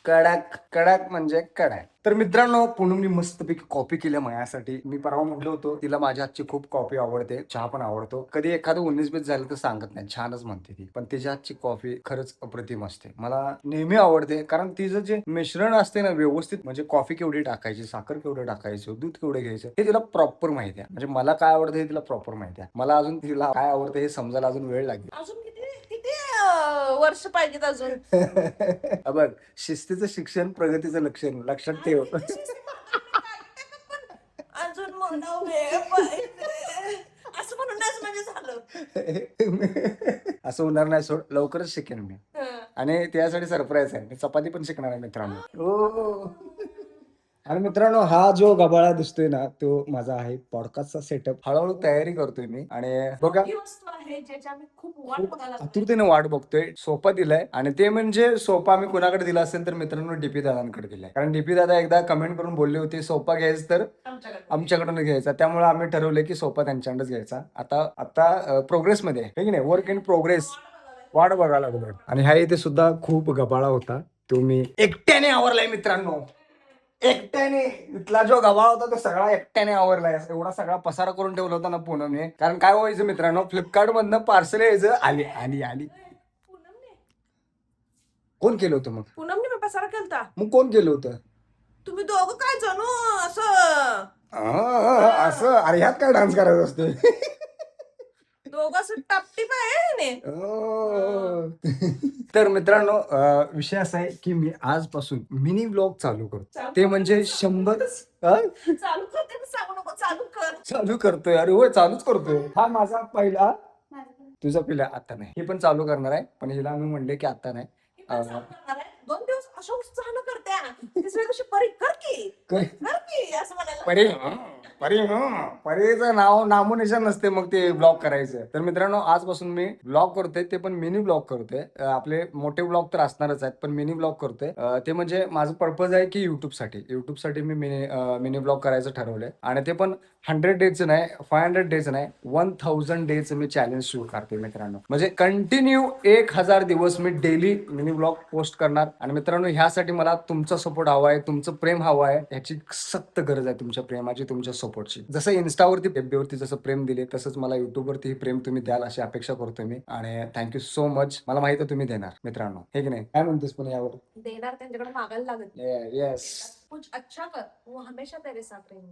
कडक कडक म्हणजे कडक. तर मित्रांनो, पूनमनी मस्तपैकी कॉफी केल्या माझ्यासाठी. मी परवा म्हटलं होतो तिला माझ्या हातची खूप कॉफी आवडते, चहा पण आवडतो. कधी एखादं 19-20 झालं तर सांगत नाही, छानच म्हणते ती. पण तिच्या हातची कॉफी खरंच अप्रतिम असते, मला नेहमी आवडते. कारण तिचं जे मिश्रण असते ना व्यवस्थित, म्हणजे कॉफी केवढी टाकायची, साखर केवढं टाकायचं, दूध केवढं घ्यायचं, हे तिला प्रॉपर माहिती आहे. म्हणजे मला काय आवडतं हे तिला प्रॉपर माहिती आहे. मला अजून तिला काय आवडतं हे समजायला अजून वेळ लागेल. अजून किती किती वर्ष पाहिजेत अजून? बघ, शिस्तीचं शिक्षण प्रगतीचं लक्षण, लक्षात ठेव. अजून मला वेळ पाहिजे असं म्हणूनच म्हणजे झालं. असं होणार नाही, सोड, लवकरच शिकेन मी. हं. आणि त्यासाठी सरप्राईज आहे, मी चपाती पण शिकणार आहे मित्रांनो. हो. आणि मित्रांनो, हा जो गबाळा दिसतोय ना, तो माझा आहे पॉडकास्टचा सेटअप. हळूहळू तयारी करतोय मी. आणि बघा, ही वस्तू आहे ज्याची आम्ही खूप वाट बघायला लागलोय. आतुरतेने वाट बघतोय. सोफा दिलाय, आणि ते म्हणजे सोफा आम्ही कुणाकडे दिला असेल तर मित्रांनो डीपी दादांकडे दिलाय. कारण डीपी दादा एकदा कमेंट करून बोलले होते सोफा घ्यायचं तर आमच्याकडे. आमच्याकडून घ्यायचा. त्यामुळे आम्ही ठरवलं की सोफा त्यांच्याकडेच घ्यायचा. आता आता प्रोग्रेसमध्ये आहे की नाही, वर्क इन प्रोग्रेस. वाट बघायला लागलोय. आणि ह्या इथे सुद्धा खूप गबाळा होता, तो मी एकट्याने आवरलाय मित्रांनो. एकट्याने इथला जो गबाळ होता तो सगळा एकट्याने आवरलाय. एवढा सगळा पसारा करून ठेवला होता ना पूनमने. कारण काय व्हायचं मित्रांनो, फ्लिपकार्ट मधनं पार्सल यायचं, आली आली आली. पूनमने कोण केलं होतं मग? पूनमने मी पसारा केलता. मग कोण केलं होतं? तुम्ही दोघं काय जणू असं असं? अरे ह्यात काय डान्स करायचा असतो? दोघं असं टापटीप आहे ने. तर मित्रांनो, विषय असा आहे की मी आजपासून मिनी ब्लॉग चालू करतो. ते म्हणजे 100 चालू करते सांगू नको, चालू कर. चालू करतोय. अरे होय, चालूच करतोय. हा माझा पहिला, तुझा पहिला. आता नाही, हे पण चालू करणार आहे, पण हिला आम्ही म्हणले की आता नाही. मी पण चालू करणार आहे. 2 दिवस अशा उत्साहानं करते. तिसऱ्या दिवशी परी कर की असं म्हणायला. परीचं नाव नामोनिशाण नसते मग ते ब्लॉग करायचं. तर मित्रांनो, आजपासून मी ब्लॉग करतोय, ते पण मिनी ब्लॉग करतोय. आपले मोठे ब्लॉग तर असणारच आहेत, पण मिनी ब्लॉग करतोय. ते म्हणजे माझं पर्पज आहे की युट्यूबसाठी मी मिनी ब्लॉग करायचं ठरवलंय. आणि ते पण 100 डेजचं नाही, 500 डेजचं नाही, 1000 डेजचं मी चॅलेंज सुरू करतोय मित्रांनो. म्हणजे कंटिन्यू 1000 दिवस मी डेली मिनी ब्लॉग पोस्ट करणार. आणि मित्रांनो, ह्यासाठी मला तुमचा सपोर्ट हवा आहे, तुमचं प्रेम हवं आहे. ह्याची सक्त गरज आहे, तुमच्या प्रेमाची, तुमच्या सपोर्टची. जसं इन्स्टावरती FB जसं प्रेम दिले, तसंच मला युट्यूबवरती प्रेम तुम्ही द्याल अशी अपेक्षा करतोय मी. आणि थँक्यू सो मच. मला माहिती आहे तुम्ही देणार मित्रांनो, हे की नाही? काय म्हणतेस पण यावर? देणार, त्यांच्याकडे मागायला लागत. येस. कुछ अच्छा कर, वो हमेशा तेरे साथ रहेंगे.